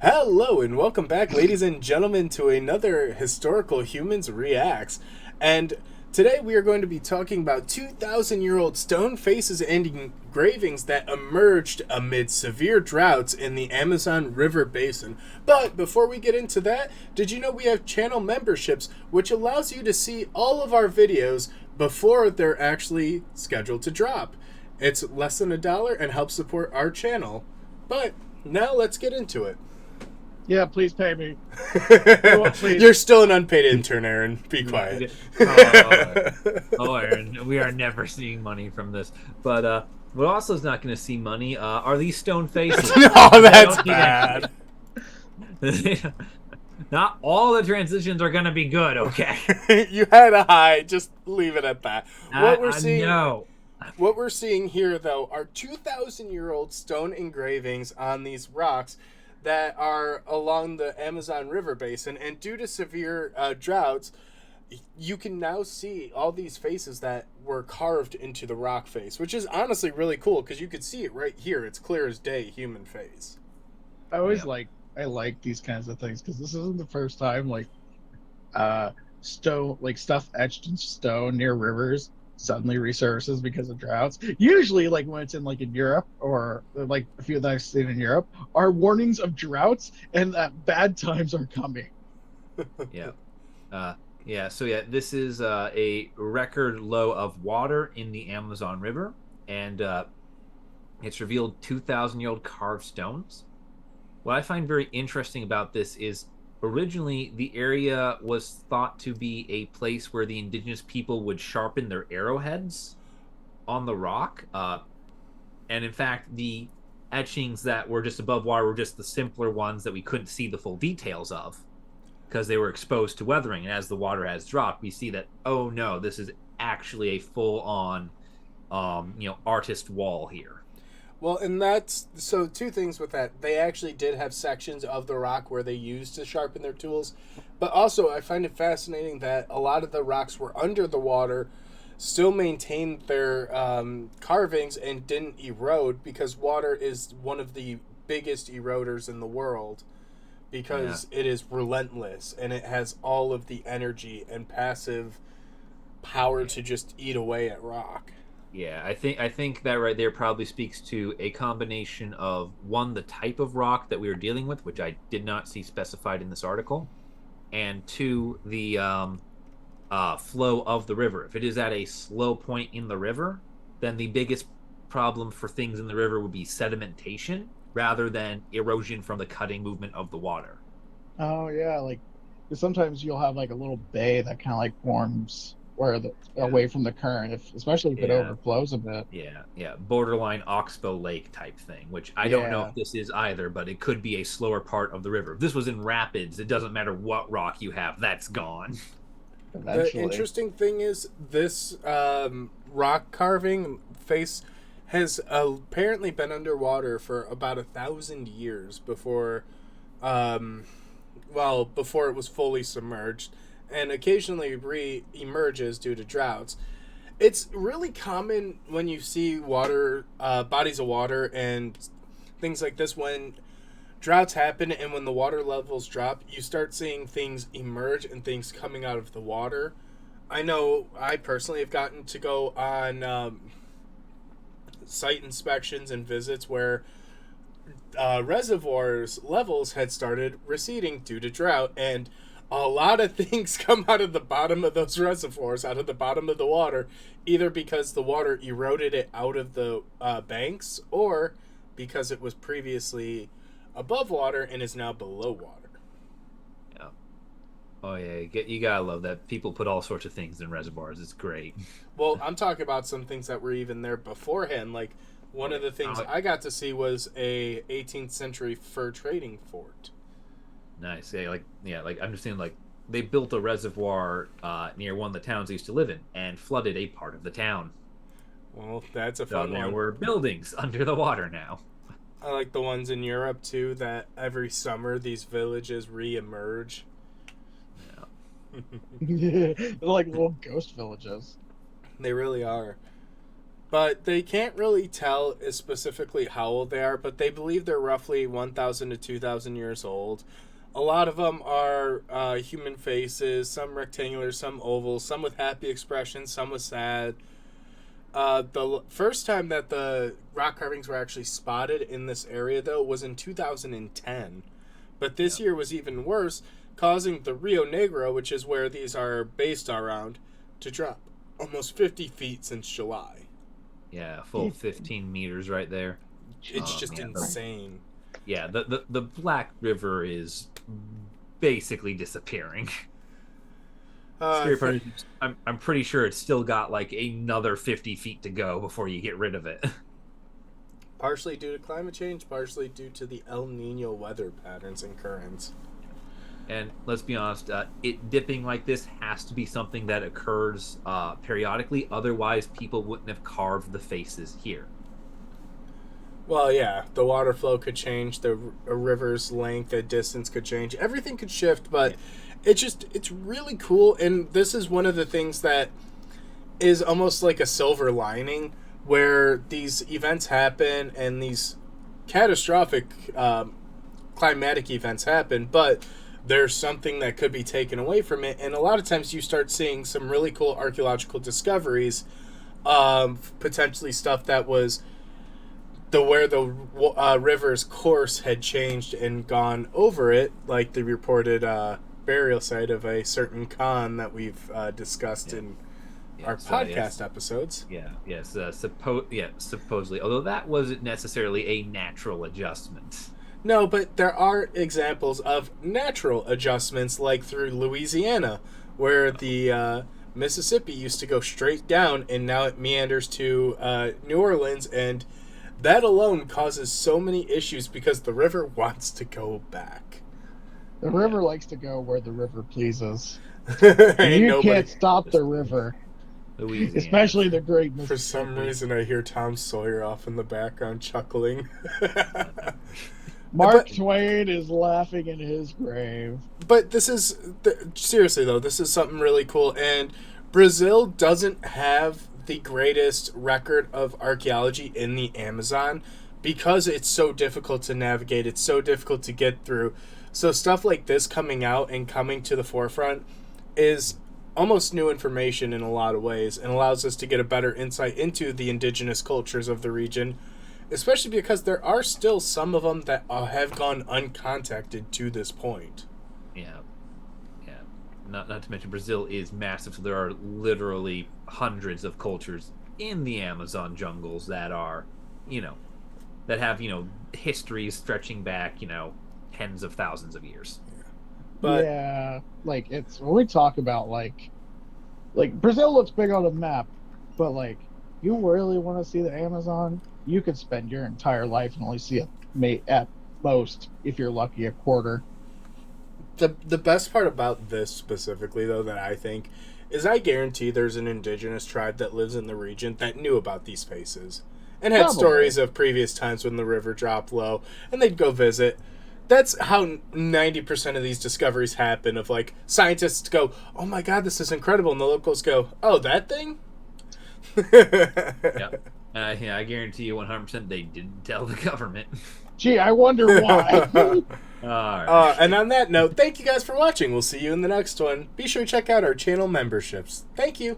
Hello and welcome back, ladies and gentlemen, to another Historical Humans Reacts. And today we are going to be talking about 2,000-year-old stone faces and engravings that emerged amid severe droughts in the Amazon River Basin. But before we get into that, did you know we have channel memberships, which allows you to see all of our videos before they're actually scheduled to drop? It's less than $1 and helps support our channel. But now let's get into it. Yeah, please pay me. Please. You're still an unpaid intern, Aaron. Be quiet. Oh, Aaron, we are never seeing money from this. But what also is not going to see money are these stone faces. No, They that's don't need bad. anything. Not all the transitions are going to be good, okay? You had a high. Just leave it at that. No. What we're seeing here, though, are 2,000-year-old stone engravings on these rocks that are along the Amazon River Basin, and due to severe droughts, you can now see all these faces that were carved into the rock face, which is honestly really cool because you could see it right here. It's clear as day, human face. I always Yep. I like these kinds of things because this isn't the first time stone stuff etched in stone near rivers suddenly resurfaces because of droughts. Usually when it's in in Europe or like a few that I've seen in Europe are warnings of droughts and that bad times are coming. Yeah. Yeah. So, yeah, this is a record low of water in the Amazon River. And it's revealed 2,000-year-old carved stones. What I find very interesting about this is originally the area was thought to be a place where the indigenous people would sharpen their arrowheads on the rock. And in fact, the etchings that were just above water were just the simpler ones that we couldn't see the full details of because they were exposed to weathering. And as the water has dropped, we see that, oh no, this is actually a full on, artist wall here. Well, and that's so two things with that. They actually did have sections of the rock where they used to sharpen their tools, but also I find it fascinating that a lot of the rocks were under the water, still maintained their carvings and didn't erode because water is one of the biggest eroders in the world Yeah. because it is relentless and it has all of the energy and passive power Yeah. to just eat away at rock. Yeah, I think that right there probably speaks to a combination of one, the type of rock that we were dealing with, which I did not see specified in this article, and two, the flow of the river. If it is at a slow point in the river, then the biggest problem for things in the river would be sedimentation rather than erosion from the cutting movement of the water. Oh yeah, 'cause sometimes you'll have a little bay that kind of forms where the Yeah, away from the current, if especially if it yeah, overflows a bit. yeah. Borderline Oxbow Lake type thing, which I don't know Yeah, if this is either, but it could be a slower part of the river. If this was in rapids, it doesn't matter what rock you have, that's gone. The eventually. interesting thing is this rock carving face has apparently been underwater for about 1,000 years before, um, before it was fully submerged, and occasionally re-emerges due to droughts. It's really common when you see water, bodies of water, and things like this when droughts happen and when the water levels drop, you start seeing things emerge and things coming out of the water. I know I personally have gotten to go on site inspections and visits where reservoirs levels had started receding due to drought, and a lot of things come out of the bottom of those reservoirs, out of the bottom of the water, either because the water eroded it out of the banks or because it was previously above water and is now below water. Yeah. Oh yeah, you gotta love that. People put all sorts of things in reservoirs. It's great. Well, I'm talking about some things that were even there beforehand. Like one of the things Oh, I got to see was a 18th century fur trading fort. nice. Like I'm just saying, like they built a reservoir near one of the towns I used to live in and flooded a part of the town. Well, that's a So fun there one. were buildings under the water now. I like the ones in Europe too that every summer these villages re-emerge. Yeah. They're like little ghost villages. They really are. but they can't really tell specifically how old they are, but they believe they're roughly 1,000 to 2,000 years old. A lot of them are human faces, some rectangular, some oval, some with happy expressions, some with sad. The first time that the rock carvings were actually spotted in this area, though, was in 2010. But this year was even worse, causing the Rio Negro, which is where these are based around, to drop almost 50 feet since July. Yeah, full 15 meters right there. It's just insane. Yeah, the Black River is basically disappearing. Scary part is I'm pretty sure it's still got like another 50 feet to go before you get rid of it. Partially due to climate change, partially due to the El Nino weather patterns and currents. And let's be honest, it dipping like this has to be something that occurs periodically. Otherwise, people wouldn't have carved the faces here. Well, yeah, the water flow could change, the river's length, the distance could change, everything could shift, but it's really cool, and this is one of the things that is almost like a silver lining, where these events happen and these catastrophic climatic events happen, but there's something that could be taken away from it, and a lot of times you start seeing some really cool archaeological discoveries, potentially stuff that was where the river's course had changed and gone over it, like the reported burial site of a certain Khan that we've discussed in our podcast episodes. Supposedly. Although that wasn't necessarily a natural adjustment. No, but there are examples of natural adjustments, like through Louisiana, where the Mississippi used to go straight down, and now it meanders to New Orleans, and that alone causes so many issues because the river wants to go back. The river likes to go where the river pleases. You can't stop the river. Louisiana. Especially the Great Mississippi. For some reason, I hear Tom Sawyer off in the background chuckling. Mark Twain is laughing in his grave. But this is, seriously though, this is something really cool. And Brazil doesn't have the greatest record of archaeology in the Amazon because it's so difficult to navigate. It's so difficult to get through. So stuff like this coming out and coming to the forefront is almost new information in a lot of ways and allows us to get a better insight into the indigenous cultures of the region, especially because there are still some of them that have gone uncontacted to this point. Yeah. Not to mention Brazil is massive, so there are literally hundreds of cultures in the Amazon jungles that are, that have, histories stretching back, tens of thousands of years. But yeah, like it's when we talk about like Brazil looks big on a map, but like you really want to see the Amazon, you could spend your entire life and only see it at most, if you're lucky, a quarter. The best part about this specifically, though, that I think, is I guarantee there's an indigenous tribe that lives in the region that knew about these faces and had stories of previous times when the river dropped low, and they'd go visit. That's how 90% of these discoveries happen, of like scientists go, oh my god, this is incredible, and the locals go, oh, that thing? Yeah. I guarantee you 100% they didn't tell the government. Gee, I wonder why. All right. And on that note, thank you guys for watching. We'll see you in the next one. Be sure to check out our channel memberships. Thank you.